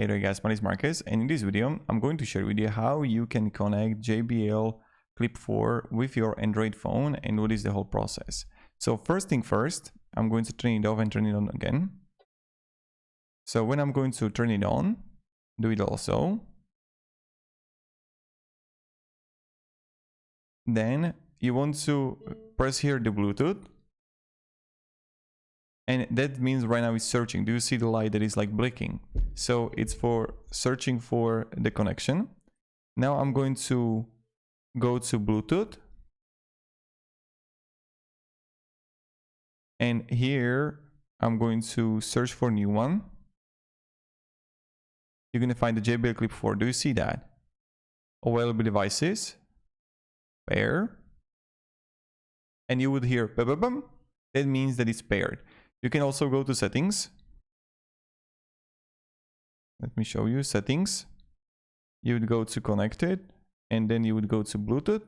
Hey there guys, my name is Marcus, and in this video I'm going to share with you how you can connect JBL Clip 4 with your Android phone and what is the whole process. So first thing first, I'm going to turn it off and turn it on again. So when I'm going to turn it on, do it also. Then you want to press here the Bluetooth. And that means right now it's searching. Do you see the light that is like blinking? So it's for searching for the connection. Now I'm going to go to Bluetooth. And here I'm going to search for a new one. You're going to find the JBL Clip 4. Do you see that? Available devices. Pair. And you would hear bum, bum, bum. That means that it's paired. You can also go to settings. Let me show you settings. You would go to connected and then you would go to Bluetooth.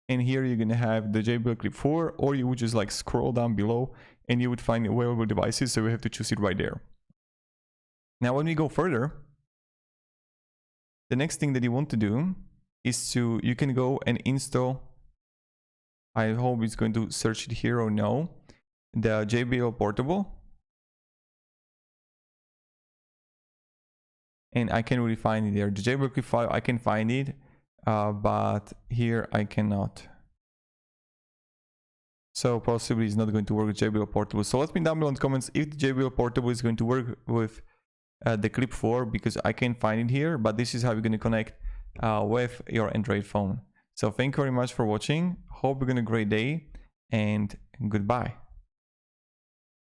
And here you're going to have the JBL Clip 4, or you would just like scroll down below and you would find available devices. So we have to choose it right there. Now, when we go further, the next thing that you want to do is you can go and install. I hope it's going to search it here or no. The JBL portable, and I can really find it there. The JBL Clip 5, I can find it, but here I cannot. So possibly it's not going to work with JBL portable. So let me down below in the comments if the JBL portable is going to work with the Clip 4, because I can't find it here. But this is how you're going to connect with your Android phone. So thank you very much for watching. Hope you're going to have a great day, and goodbye.